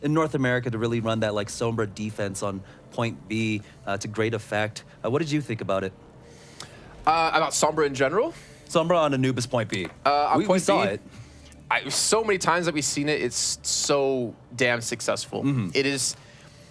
in North America to really run that like Sombra defense on point B to great effect. What did you think about it? About Sombra in general? Sombra on Anubis point B. We saw it. So many times that we've seen it, it's so damn successful.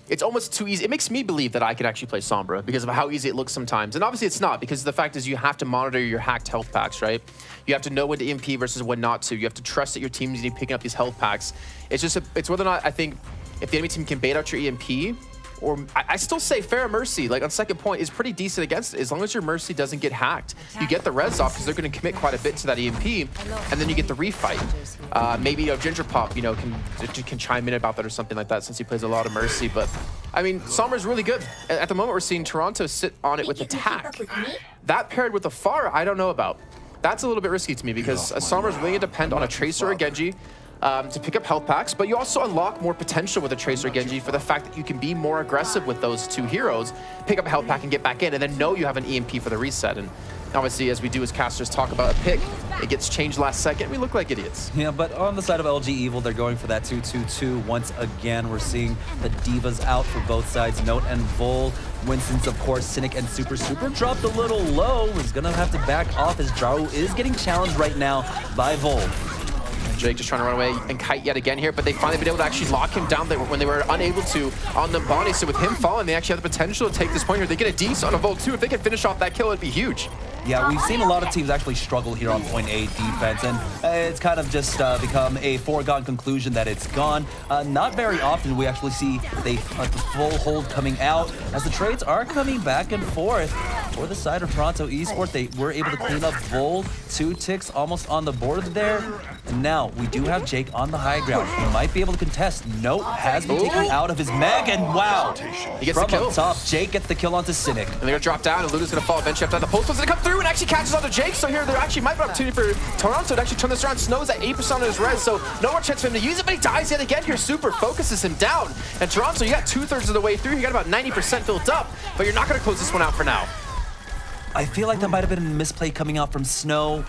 It's almost too easy. It makes me believe that I could actually play Sombra because of how easy it looks sometimes. And obviously it's not, because the fact is you have to monitor your hacked health packs, right? You have to know when to EMP versus when not to. You have to trust that your team's going to be picking up these health packs. It's just, it's whether or not, I think, if the enemy team can bait out your EMP, or I still say Fair Mercy, like on second point, is pretty decent against it. As long as your Mercy doesn't get hacked, you get the res off because they're going to commit quite a bit to that EMP, and then you get the refight. Maybe Ginger Pop, can chime in about that or something like that since he plays a lot of Mercy. But I mean, Sombra's really good. At the moment, we're seeing Toronto sit on it with attack. That paired with the Pharah, I don't know about. That's a little bit risky to me because Sombra's really going to depend on a Tracer or a Genji to pick up health packs, but you also unlock more potential with a Tracer Genji for the fact that you can be more aggressive with those two heroes, pick up a health pack and get back in, and then know you have an EMP for the reset. And obviously, as we do as casters talk about a pick, it gets changed last second. We look like idiots. Yeah, but on the side of LG Evil, they're going for that 2-2-2. Once again, we're seeing the Divas out for both sides. Note and Vol. Winston's, of course, Cynic and Super dropped a little low. Is going to have to back off as Jaru is getting challenged right now by Vol. Jake just trying to run away and kite yet again here, but they finally been able to actually lock him down when they were unable to on Numbani. So with him falling, they actually have the potential to take this point here. They get a decent on a Volt too. If they can finish off that kill, it'd be huge. Yeah, we've seen a lot of teams actually struggle here on point A defense, and it's kind of just become a foregone conclusion that it's gone. Not very often we actually see the full hold coming out, as the trades are coming back and forth. For the side of Toronto Esports, they were able to clean up Vol, 2 ticks almost on the board there. And now we do have Jake on the high ground. He might be able to contest. Note has been taken out of his mag, and wow! He gets from the kill. Up top, Jake gets the kill onto Cynic. And they're gonna drop down, and Luda's gonna fall eventually after that. The post one's gonna come through and actually catches onto Jake. So here there actually might be an opportunity for Toronto to actually turn this around. Snow's at 8% on his res, so no more chance for him to use it, but he dies yet again here. Super focuses him down. And Toronto, you got 2/3 of the way through. You got about 90% built up, but you're not gonna close this one out for now. I feel like that might have been a misplay coming out from Snow.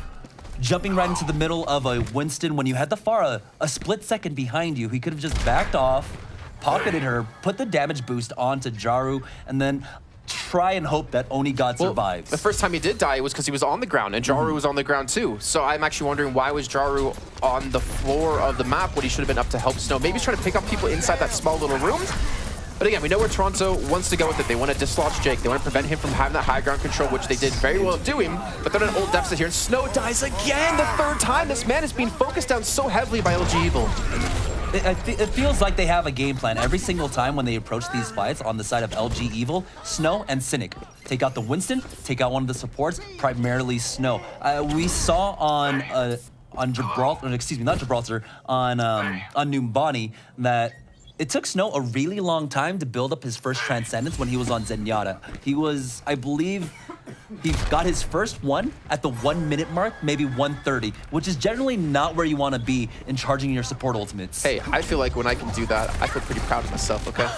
Jumping right into the middle of a Winston when you had the Pharah a split second behind you. He could have just backed off, pocketed her, put the damage boost onto Jaru, and then try and hope that Oni God survives. The first time he did die was because he was on the ground, and Jaru was on the ground too. So I'm actually wondering, why was Jaru on the floor of the map when he should have been up to help Snow? Maybe he's trying to pick up people inside that small little room. But again, we know where Toronto wants to go with it. They want to dislodge Jake. They want to prevent him from having that high ground control, which they did very well doing. But they're in an old deficit here, and Snow dies again the 3rd time. This man is being focused down so heavily by LG Evil. It feels like they have a game plan every single time when they approach these fights on the side of LG Evil. Snow and Cynic. Take out the Winston, take out one of the supports, primarily Snow. We saw on Gibraltar, excuse me, not Gibraltar, on Numbani that it took Snow a really long time to build up his first Transcendence when he was on Zenyatta. He was, I believe, he got his first one at the 1 minute mark, maybe 1:30, which is generally not where you want to be in charging your support ultimates. Hey, I feel like when I can do that, I feel pretty proud of myself, okay?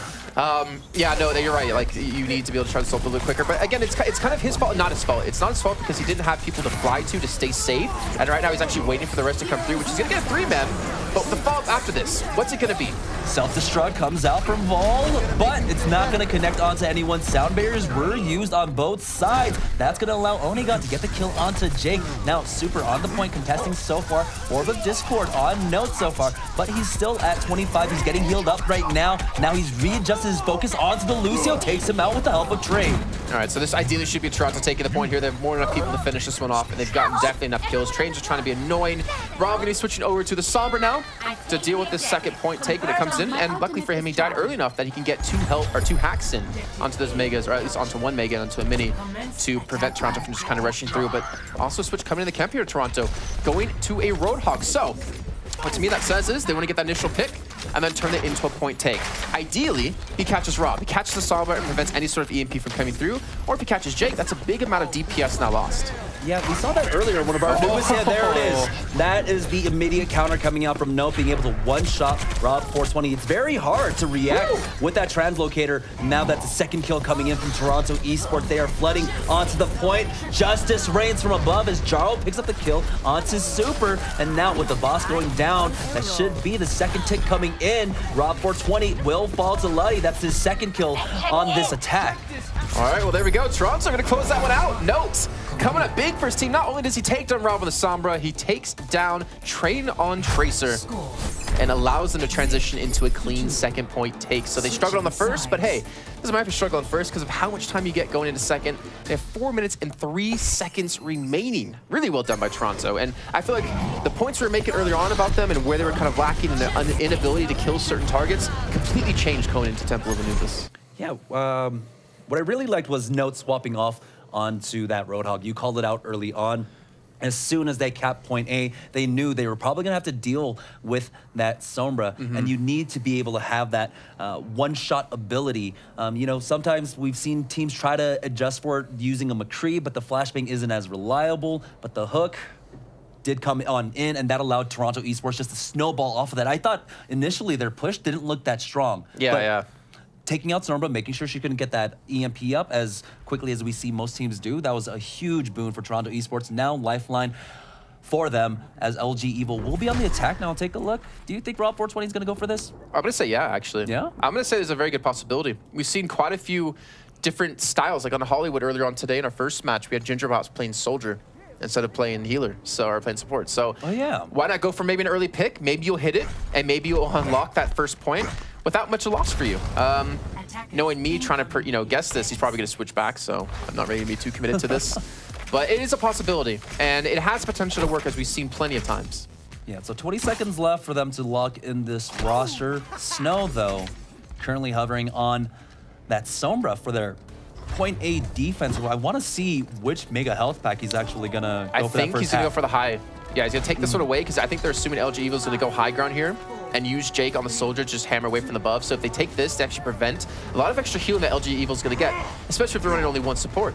Yeah, no, you're right. Like, you need to be able to try to solve a little quicker. But again, it's kind of his fault, not his fault. It's not his fault because he didn't have people to fly to stay safe. And right now he's actually waiting for the rest to come through, which is going to get a 3-man. But the follow-up after this, what's it going to be? Self-destruct comes out from Vol, but it's not going to connect onto anyone. Sound barriers were used on both sides. That's going to allow Onigon to get the kill onto Jake. Now, Super on the point, contesting so far. Orb of Discord on Note so far, but he's still at 25. He's getting healed up right now. Now he's readjusted his focus onto the Lucio, takes him out with the help of Trade. All right, so this ideally should be Toronto taking the point here. They have more than enough people to finish this one off, and they've gotten definitely enough kills. Trade's just trying to be annoying. Rob going to be switching over to the Sombra now to deal with this second point take when it comes in, and luckily for him, he died early enough that he can get 2 hacks in onto those megas, or at least onto 1 mega and onto a mini to prevent Toronto from just kind of rushing through. But also switch coming in the camp here, Toronto, going to a Roadhog. So what to me that says is they want to get that initial pick and then turn it into a point take. Ideally, he catches Rob. He catches the Sombra and prevents any sort of EMP from coming through. Or if he catches Jake, that's a big amount of DPS now lost. Yeah, we saw that earlier. One of our newest. Yeah, there it is. That is the immediate counter coming out from Note, being able to one-shot Rob 420. It's very hard to react with that translocator. Now that the second kill coming in from Toronto Esports, they are flooding onto the point. Justice reigns from above as Jarl picks up the kill onto Super. And now with the boss going down, that should be the second tick coming in. Rob 420 will fall to Luddy. That's his second kill on this attack. All right, well, there we go. Toronto going to close that one out. Notes coming up big for his team. Not only does he take down Rob with the Sombra, he takes down Train on Tracer and allows them to transition into a clean second point take. So they struggled on the first, but hey, doesn't matter if you struggle on first because of how much time you get going into second. They have 4 minutes and 3 seconds remaining. Really well done by Toronto. And I feel like the points we were making earlier on about them and where they were kind of lacking in the inability to kill certain targets completely changed going into Temple of Anubis. Yeah, what I really liked was Note swapping off onto that Roadhog. You called it out early on. As soon as they capped point A, they knew they were probably going to have to deal with that Sombra, and you need to be able to have that one-shot ability. You know, sometimes we've seen teams try to adjust for it using a McCree, but the flashbang isn't as reliable, but the hook did come on in, and that allowed Toronto Esports just to snowball off of that. I thought initially their push didn't look that strong. Yeah. Taking out Sombra, making sure she couldn't get that EMP up as quickly as we see most teams do, that was a huge boon for Toronto Esports. Now lifeline for them as LG Evil will be on the attack. Now take a look. Do you think Rob 420 is going to go for this? I'm going to say yeah, actually. Yeah? I'm going to say there's a very good possibility. We've seen quite a few different styles. Like on Hollywood earlier on today in our first match, we had Gingerbots playing Soldier instead of playing healer, or playing support. So why not go for maybe an early pick? Maybe you'll hit it, and maybe you'll unlock that first point without much loss for you. Knowing me trying to guess this, he's probably going to switch back, so I'm not ready to be too committed to this. But it is a possibility, and it has potential to work, as we've seen plenty of times. Yeah, so 20 seconds left for them to lock in this roster. Snow, though, currently hovering on that Sombra for their point A defense. I want to see which mega health pack he's actually going to go for. I think he's going to go for the high. Yeah, he's going to take this one away because I think they're assuming LG Evil's going to go high ground here and use Jake on the Soldier to just hammer away from above. So if they take this to actually prevent a lot of extra healing that LG Evil's going to get, especially if they're running only one support.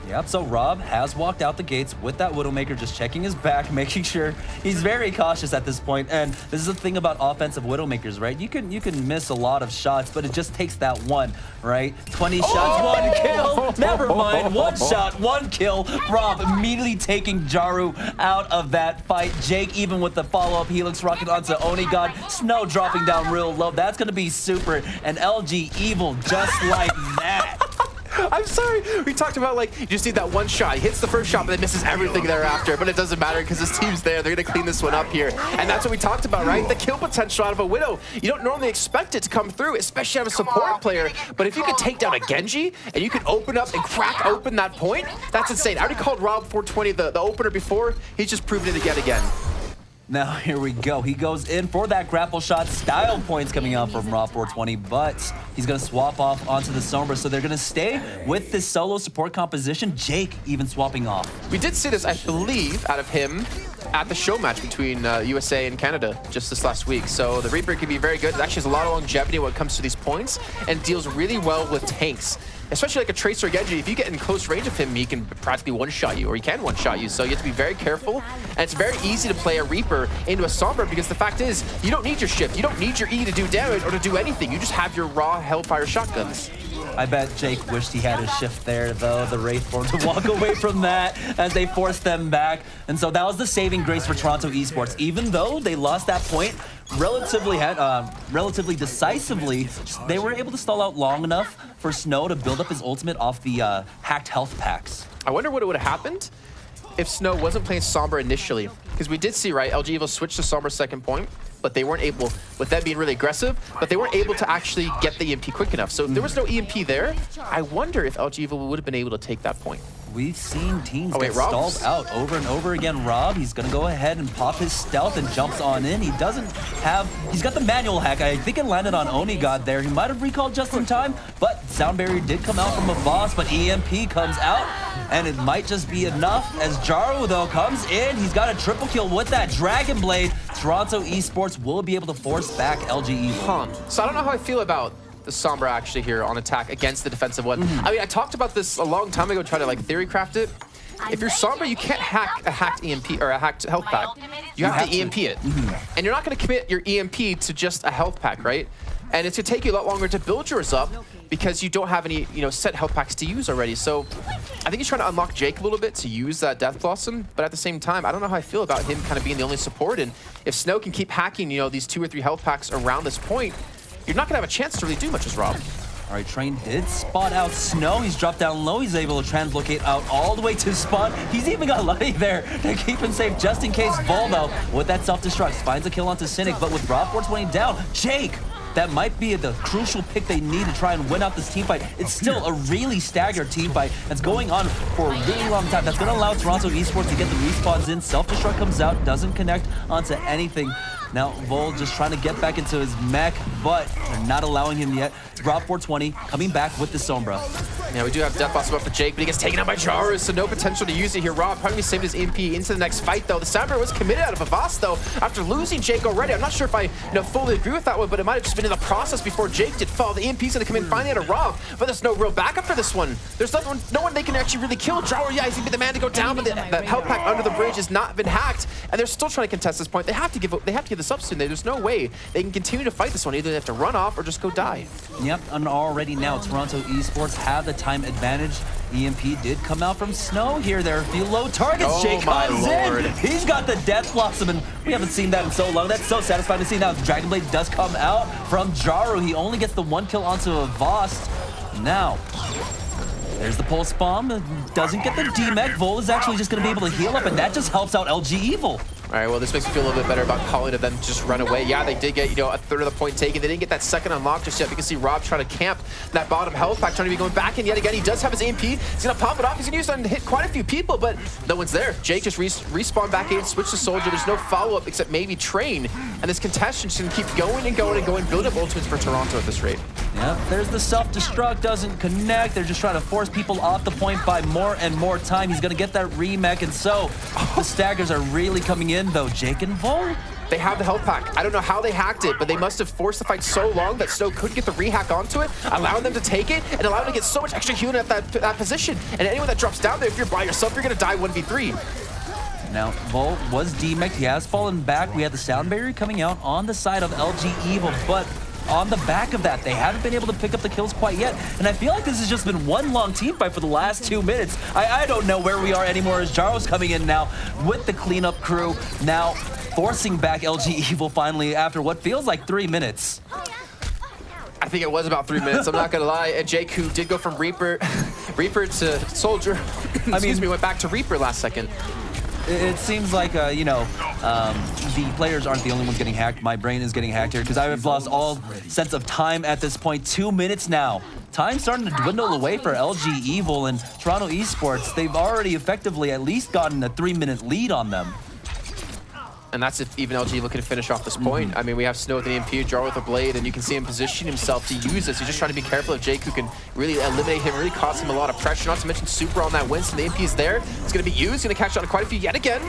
Yep, so Rob has walked out the gates with that Widowmaker, just checking his back, making sure he's very cautious at this point. And this is the thing about offensive Widowmakers, right? You can miss a lot of shots, but it just takes that one, right? 20 shots, 1 kill. Never mind, 1 shot, 1 kill. Rob immediately taking Jaru out of that fight. Jake, even with the follow-up Helix rocket onto Onigod. Snow dropping down real low. That's going to be super. And LG Evil just like that. I'm sorry. We talked about, like, you just need that one shot. He hits the first shot, but then misses everything thereafter. But it doesn't matter because his team's there. They're going to clean this one up here. And that's what we talked about, right? The kill potential out of a Widow. You don't normally expect it to come through, especially out of a support player. But if you could take down a Genji and you could open up and crack open that point, that's insane. I already called Rob 420 the opener before. He's just proven it again. Now here we go. He goes in for that grapple shot. Style points coming out from Rob 420, but he's going to swap off onto the Sombra. So they're going to stay with this solo support composition. Jake even swapping off. We did see this, I believe, out of him at the show match between USA and Canada just this last week. So the Reaper can be very good. It actually has a lot of longevity when it comes to these points and deals really well with tanks. Especially like a Tracer or Genji, if you get in close range of him, he can practically one-shot you, or he can one-shot you. So you have to be very careful. And it's very easy to play a Reaper into a Sombra because the fact is, you don't need your shift. You don't need your E to do damage or to do anything. You just have your raw Hellfire shotguns. I bet Jake wished he had his shift there, though, the Wraith form, to walk away from that as they forced them back. And so that was the saving grace for Toronto Esports. Even though they lost that point relatively decisively, they were able to stall out long enough for Snow to build up his ultimate off the hacked health packs. I wonder what would have happened if Snow wasn't playing Sombra initially. Because we did see, right, LG Evil switched to Sombra's second point, but they weren't able, with them being really aggressive, but they weren't able to actually get the EMP quick enough. So if there was no EMP there, I wonder if LG Evil would have been able to take that point. We've seen teams get stalled out over and over again. Rob, he's going to go ahead and pop his stealth and jumps on in. He's got the manual hack. I think it landed on Onigod there. He might have recalled just in time, but Sound Barrier did come out from a boss, but EMP comes out, and it might just be enough as Jaru, though, comes in. He's got a triple kill with that Dragon Blade. Toronto Esports will be able to force back LG Evil. So I don't know how I feel about the Sombra actually here on attack against the defensive one. I mean, I talked about this a long time ago, trying to like theory craft it. if you're Sombra, you can't hack a hacked EMP or a hacked health pack. You have to EMP it. And you're not going to commit your EMP to just a health pack, right? And it's going to take you a lot longer to build yours up because you don't have any, set health packs to use already. So I think he's trying to unlock Jake a little bit to use that Death Blossom. But at the same time, I don't know how I feel about him kind of being the only support. And if Snow can keep hacking, these 2 or 3 health packs around this point, you're not going to have a chance to really do much as Rob. All right, Train did spot out Snow. He's dropped down low. He's able to translocate out all the way to spawn. He's even got Luddy there to keep him safe just in case Volvo, with that self-destruct, finds a kill onto Cynic. But with Rob 420 down, Jake, that might be the crucial pick they need to try and win out this team fight. It's still a really staggered team fight that's going on for a really long time. That's going to allow Toronto Esports to get the respawns in. Self-destruct comes out, doesn't connect onto anything. Now, Vol just trying to get back into his mech, but they're not allowing him yet. Rob 420 coming back with the Sombra. Yeah, we do have Death Blossom up for Jake, but he gets taken out by Jaru, so no potential to use it here. Rob probably saved his EMP into the next fight, though. The Sombra was committed out of Avast, though, after losing Jake already. I'm not sure if I fully agree with that one, but it might have just been in the process before Jake did fall. The EMP's going to come in finally out of Rob, but there's no real backup for this one. There's no one they can actually really kill. Jaru, yeah, he's going to be the man to go down, but that health pack under the bridge has not been hacked, and they're still trying to contest this point. They have to give this up soon. There's no way they can continue to fight this one. Either they have to run off or just go die. Yep, and already now Toronto Esports have the time advantage. EMP did come out from Snow here. There are a few low targets. Jake comes in. He's got the Death Blossom, and we haven't seen that in so long. That's so satisfying to see. Now Dragon Blade does come out from Jaru. He only gets the 1 kill onto Avast. Now, there's the Pulse Bomb. Doesn't get the D-Mech. Vol is actually just going to be able to heal up, and that just helps out LG Evil. All right, well, this makes me feel a little bit better about calling to them just run away. Yeah, they did get, a third of the point taken. They didn't get that second unlock just yet. You can see Rob trying to camp that bottom health pack, trying to be going back in yet again. He does have his EMP. He's going to pop it off. He's going to use it and hit quite a few people, but no one's there. Jake just respawned back in, switched to Soldier. There's no follow-up except maybe Train, and this contestant going to keep going and going and going, building up ultimates for Toronto at this rate. Yep, there's the self-destruct, doesn't connect. They're just trying to force people off the point by more and more time. He's going to get that remech, and so the staggers are really coming in, though. Jake and Vol? They have the health pack. I don't know how they hacked it, but they must have forced the fight so long that Snow couldn't get the rehack onto it, allowing them to take it, and allowing them to get so much extra healing at that position. And anyone that drops down there, if you're by yourself, you're going to die 1v3. Now, Vol was demeched. He has fallen back. We had the sound barrier coming out on the side of LG Evil, but on the back of that, they haven't been able to pick up the kills quite yet. And I feel like this has just been one long team fight for the last 2 minutes. I don't know where we are anymore as Jaro's coming in now with the cleanup crew, now forcing back LG Evil finally after what feels like 3 minutes. I think it was about 3 minutes, I'm not gonna lie. And Jake, who did go from Reaper to Soldier, excuse me, went back to Reaper last second. It seems like, the players aren't the only ones getting hacked. My brain is getting hacked here because I have lost all sense of time at this point. 2 minutes now. Time's starting to dwindle away for LG Evil and Toronto Esports. They've already effectively at least gotten a 3-minute lead on them. And that's if even LG looking to finish off this point. I mean, we have Snow with an EMP, Jar with a blade, and you can see him position himself to use this. He's just trying to be careful of Jake, who can really eliminate him, really cause him a lot of pressure. Not to mention Super on that Winston. The EMP is there. It's going to be used. Going to catch on quite a few yet again.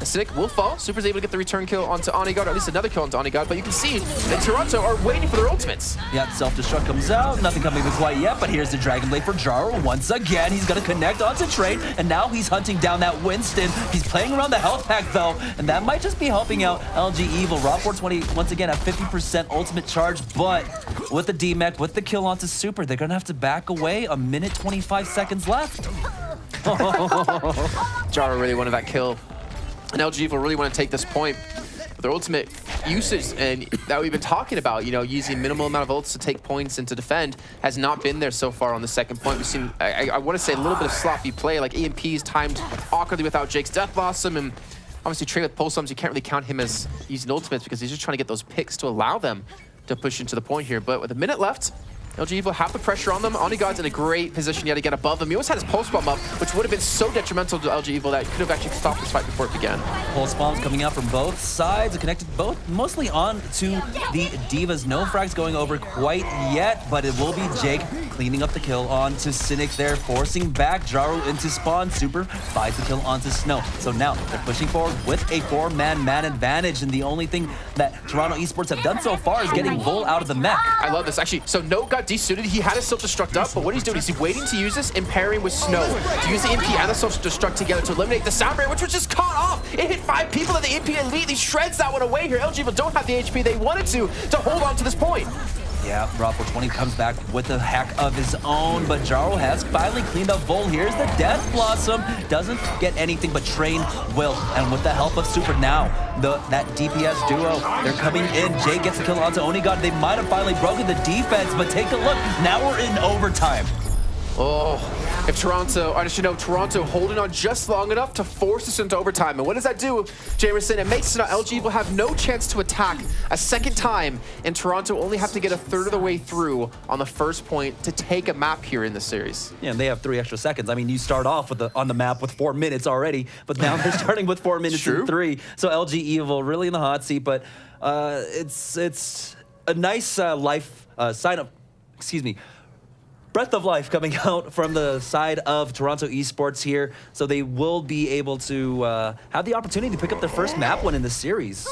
Cynic will fall. Super's able to get the return kill onto Onigod, or at least another kill onto Onigod, but you can see that Toronto are waiting for their ultimates. Yeah, self-destruct comes out. Nothing coming in quite yet, but here's the Dragon Blade for Jaro. Once again, he's going to connect onto Train, and now he's hunting down that Winston. He's playing around the health pack, though, and that might just be helping out LG Evil. Rob 420, once again, at 50% ultimate charge, but with the D-Mech, with the kill onto Super, they're going to have to back away. 1 minute, 25 seconds left. Jaro really wanted that kill. And LG Evil really want to take this point with their ultimate usage, and that we've been talking about, using minimal amount of ults to take points and to defend, has not been there so far on the second point. We've seen, I want to say, a little bit of sloppy play, like EMPs timed awkwardly without Jake's Death Blossom, and obviously Trey with Pulse Bombs, you can't really count him as using ultimates because he's just trying to get those picks to allow them to push into the point here. But with a minute left, LG Evil have the pressure on them. Onigod's in a great position yet again above them. He almost had his Pulse Bomb up, which would have been so detrimental to LG Evil that could have actually stopped this fight before it began. Pulse Bombs coming out from both sides, connected both mostly on to the Divas. No frags going over quite yet, but it will be Jake cleaning up the kill onto Cynic there, forcing back Jaru into spawn. Super buys the kill onto Snow. So now they're pushing forward with a 4-man advantage, and the only thing that Toronto Esports have done so far is getting Vol out of the mech. I love this. Actually, so Note got desuited. He had his self-destruct up, but what he's doing is he's waiting to use this and pairing with Snow to use the MP and the self-destruct together to eliminate the sound barrier, which was just caught off. It hit 5 people, and the MP immediately shreds that one away here. LG Evil don't have the HP they wanted to hold on to this point. Yeah, Raw420 comes back with a hack of his own, but Jaro has finally cleaned up Vol. Here's the Death Blossom. Doesn't get anything, but Train will. And with the help of Super now, that DPS duo, they're coming in. Jay gets a kill onto Onigod. They might have finally broken the defense, but take a look. Now we're in overtime. Oh, if Toronto, I should know, Toronto holding on just long enough to force us into overtime. And what does that do, Jamerson? It makes LG will have no chance to attack a second time, and Toronto only have to get a third of the way through on the first point to take a map here in the series. Yeah, and they have 3 extra seconds. I mean, you start off with on the map with 4 minutes already, but now they're starting with 4 minutes and 3. So LG Evil really in the hot seat, but it's a nice sign of, breath of life coming out from the side of Toronto Esports here. So they will be able to have the opportunity to pick up their first map win in the series.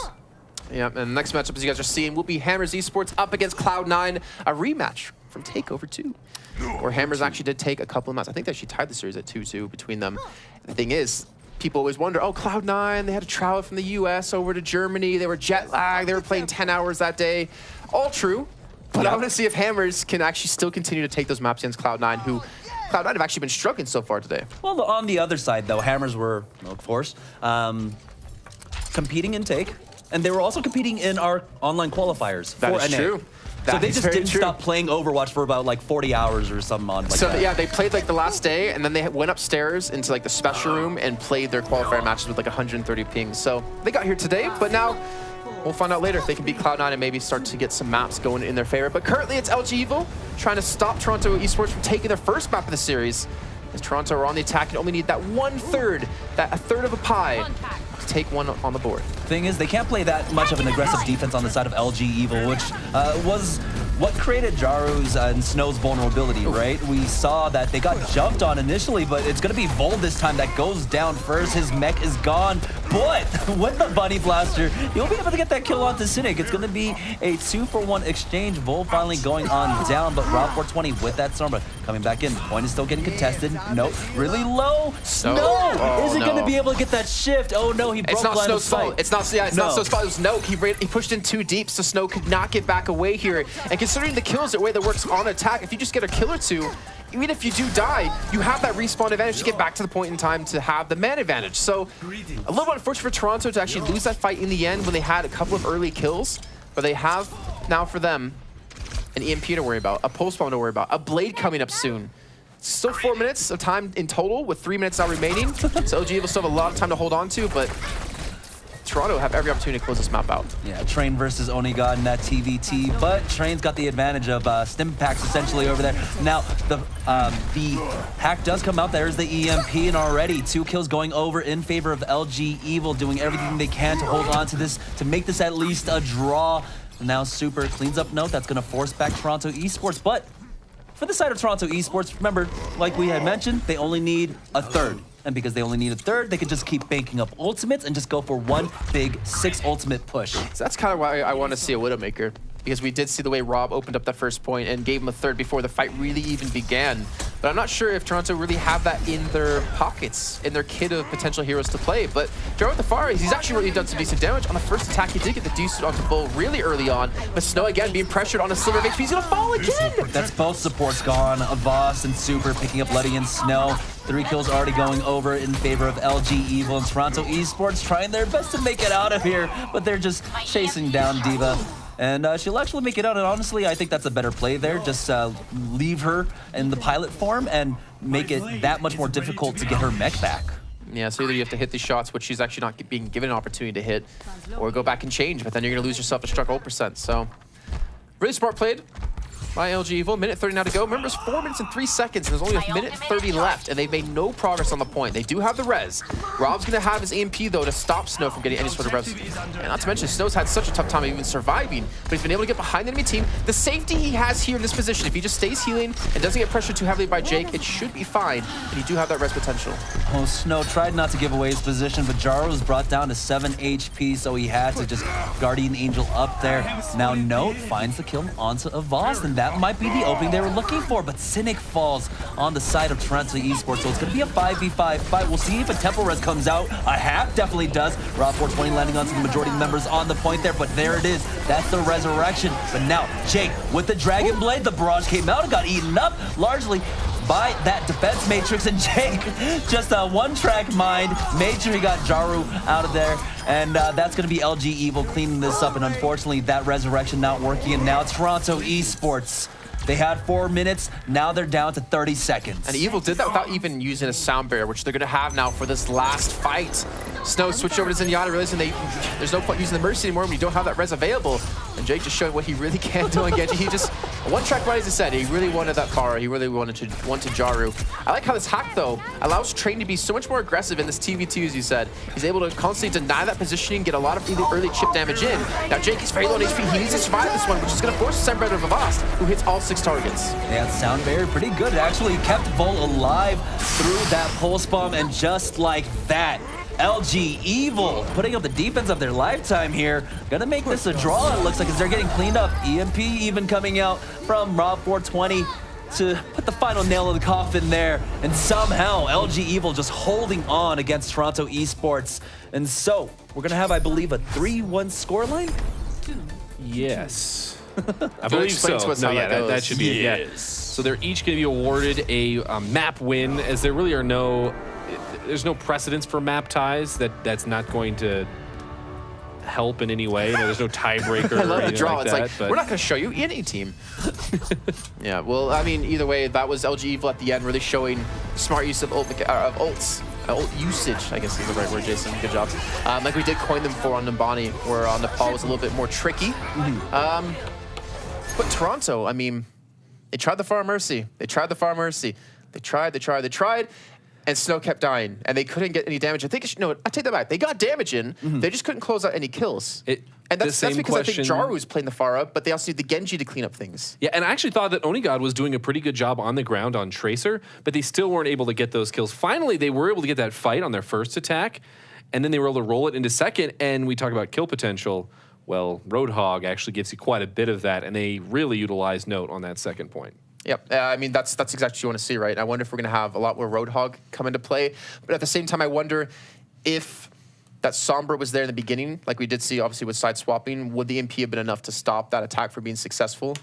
Yeah, and the next matchup, as you guys are seeing, will be Hammers Esports up against Cloud9, a rematch from TakeOver 2, where Hammers actually did take a couple of maps. I think they actually tied the series at 2-2 between them. The thing is, people always wonder, oh, Cloud9, they had to travel from the US over to Germany. They were jet lagged. They were playing 10 hours that day. All true. But I want to see if Hammers can actually still continue to take those maps against Cloud9, who Cloud9 have actually been struggling so far today. Well, on the other side, though, Hammers were, of course, competing in Take, and they were also competing in our online qualifiers for NA. That is true. So they just didn't stop playing Overwatch for about like 40 hours or something on like that. Yeah, they played like the last day, and then they went upstairs into like the special room and played their qualifier matches with like 130 pings. So they got here today, but now we'll find out later if they can beat Cloud9 and maybe start to get some maps going in their favor. But currently it's LG Evil trying to stop Toronto Esports from taking their first map of the series. As Toronto are on the attack and only need that 1/3, a third of a pie to take one on the board. Thing is, they can't play that much of an aggressive defense on the side of LG Evil, which was what created Jaru's and Snow's vulnerability, right? We saw that they got jumped on initially, but it's going to be Vol this time that goes down first. His mech is gone, but with the Bunny Blaster, he'll be able to get that kill onto Cynic. It's going to be a 2-for-1 exchange. Vol finally going on down, but Rob420 with that Storm coming back in. Point is still getting contested. Nope, really low. Snow isn't going to be able to get that shift. Oh no, he broke line of sight. It's not Snow's fault. It was Note. He pushed in too deep, so Snow could not get back away here. And considering the kills, the way that works on attack, if you just get a kill or two, even if you do die, you have that respawn advantage to get back to the point in time to have the man advantage. So a little bit unfortunate for Toronto to actually lose that fight in the end when they had a couple of early kills, but they have now for them an EMP to worry about, a pulse bomb to worry about, a blade coming up soon. Still 4 minutes of time in total with 3 minutes now remaining. So LG will still have a lot of time to hold on to, but Toronto have every opportunity to close this map out. Yeah, Train versus Onigod in that TVT, but Train's got the advantage of stim packs essentially over there. Now, the hack does come out. There's the EMP, and already 2 kills going over in favor of LG Evil, doing everything they can to hold on to this, to make this at least a draw. Now Super cleans up Note. That's going to force back Toronto Esports, but for the side of Toronto Esports, remember, like we had mentioned, they only need a third. And because they only need a third, they can just keep banking up ultimates and just go for one big 6 ultimate push. So that's kind of why I want to see a Widowmaker, because we did see the way Rob opened up that first point and gave him a third before the fight really even began. But I'm not sure if Toronto really have that in their pockets, in their kit of potential heroes to play. But Jared Thafari, he's actually really done some decent damage. On the first attack, he did get the deuce onto Bull really early on. But Snow, again, being pressured on a sliver of HP. He's going to fall again! That's both supports gone. Avast and Super picking up Letty and Snow. 3 kills already going over in favor of LG Evil, and Toronto Esports trying their best to make it out of here, but they're just chasing down D.Va. And she'll actually make it out, and honestly, I think that's a better play there. Just leave her in the pilot form and make it that much more difficult to get her mech back. Yeah, so either you have to hit these shots, which she's actually not being given an opportunity to hit, or go back and change, but then you're going to lose yourself a struck ult %. So, really smart played by LG Evil. Minute 30 now to go. Remember, it's 4 minutes and 3 seconds, and there's only a minute 30 left, and they've made no progress on the point. They do have the res. Rob's going to have his EMP, though, to stop Snow from getting any sort of res. And not to mention, Snow's had such a tough time even surviving, but he's been able to get behind the enemy team. The safety he has here in this position, if he just stays healing and doesn't get pressured too heavily by Jake, it should be fine, and you do have that res potential. Oh, Snow tried not to give away his position, but Jaro was brought down to 7 HP, so he had to just Guardian Angel up there. Now Note finds the kill onto Avast, and that might be the opening they were looking for, but Cynic falls on the side of Toronto Esports, so it's going to be a 5v5 fight. We'll see if a Temple Res comes out. A hack definitely does. Rob 420 landing onto the majority of members on the point there, but there it is. That's the resurrection. But now, Jake, with the Dragon Blade, the barrage came out and got eaten up largely by that defense matrix, and Jake, just a one-track mind, made sure he got Jaru out of there, and that's going to be LG Evil cleaning this up, and unfortunately, that resurrection not working, and now Toronto Esports. They had 4 minutes, now they're down to 30 seconds. And Evil did that without even using a sound barrier, which they're going to have now for this last fight. Snow switched over to Zenyatta, realizing there's no point using the Mercy anymore when you don't have that res available. And Jake just showing what he really can do on Genji. He just, one track right as I said, he really wanted that Pharah. He really wanted Jaru. I like how this hack, though, allows Train to be so much more aggressive in this 2v2, as you said. He's able to constantly deny that positioning, get a lot of early chip damage in. Now Jake is very low on HP. He needs to survive this one, which is going to force the Cyber of Avast, who hits all 6 targets. Yeah, sound barrier pretty good. It actually kept Vol alive through that pulse bomb, and just like that, LG Evil putting up the defense of their lifetime here. Gonna make this a draw, it looks like, as they're getting cleaned up. EMP even coming out from Rob 420 to put the final nail in the coffin there. And somehow LG Evil just holding on against Toronto Esports. And so we're gonna have, I believe, a 3-1 scoreline? Yes. I believe so. No, yeah, that should be it. Yeah. So they're each going to be awarded a map win, as there really are there's no precedence for map ties. That's not going to help in any way. There's no tiebreaker. I love the draw. Like it's that, like, but we're not going to show you any team. Yeah, well, I mean, either way, that was LG Evil at the end, really showing smart use of ults. Ult usage, I guess is the right word, Jason. Good job. Like we did coin them for on Nimbani, where on Nepal was a little bit more tricky. But Toronto, I mean, they tried the Far Mercy. They tried, and Snow kept dying, and they couldn't get any damage. I think, no, I take that back. They got damage in, they just couldn't close out any kills. And that's because I think Jaru was playing the Pharah, but they also need the Genji to clean up things. Yeah, and I actually thought that Onigod was doing a pretty good job on the ground on Tracer, but they still weren't able to get those kills. Finally, they were able to get that fight on their first attack, and then they were able to roll it into second, and we talk about kill potential. Well, Roadhog actually gives you quite a bit of that, and they really utilize Note on that second point. Yep, I mean, that's exactly what you want to see, right? And I wonder if we're going to have a lot more Roadhog come into play. But at the same time, I wonder if that Sombra was there in the beginning, like we did see, obviously, with side swapping, would the MP have been enough to stop that attack from being successful?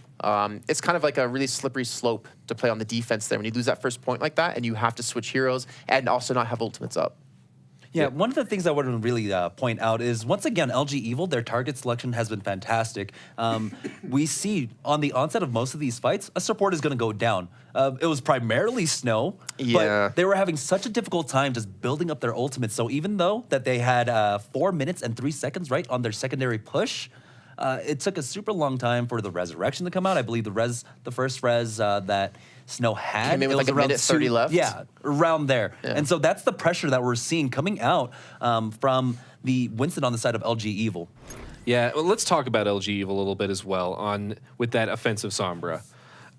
It's kind of like a really slippery slope to play on the defense there when you lose that first point like that, and you have to switch heroes and also not have ultimates up. Yeah, one of the things I want to really point out is, once again, LG Evil, their target selection has been fantastic. We see on the onset of most of these fights, a support is going to go down. It was primarily Snow, but they were having such a difficult time just building up their ultimates. So even though that they had 4 minutes and 3 seconds right on their secondary push, it took a super long time for the resurrection to come out. I believe the first res that Snow had, came in with like a minute 30 left. Yeah, around there. Yeah. And so that's the pressure that we're seeing coming out from the Winston on the side of LG Evil. Yeah, well, let's talk about LG Evil a little bit as well with that offensive Sombra.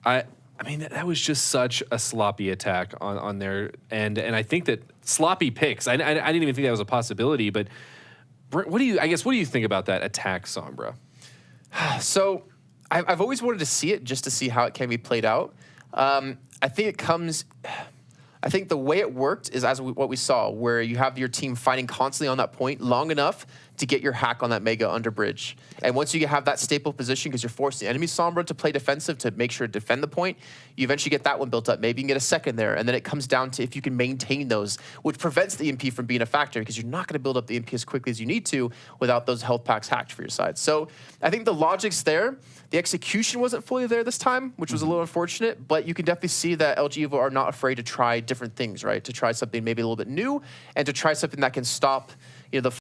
I mean, that was just such a sloppy attack on their end, and I think that sloppy picks. I didn't even think that was a possibility. But what do you think about that attack, Sombra? So I've always wanted to see it just to see how it can be played out. I think the way it worked is what we saw, where you have your team fighting constantly on that point long enough to get your hack on that mega under bridge. And once you have that staple position, because you're forcing the enemy Sombra to play defensive to make sure to defend the point, you eventually get that one built up. Maybe you can get a second there, and then it comes down to if you can maintain those, which prevents the EMP from being a factor, because you're not going to build up the EMP as quickly as you need to without those health packs hacked for your side. So I think the logic's there. The execution wasn't fully there this time, which was a little unfortunate, but you can definitely see that LG Evo are not afraid to try different things, right? To try something maybe a little bit new, and to try something that can stop the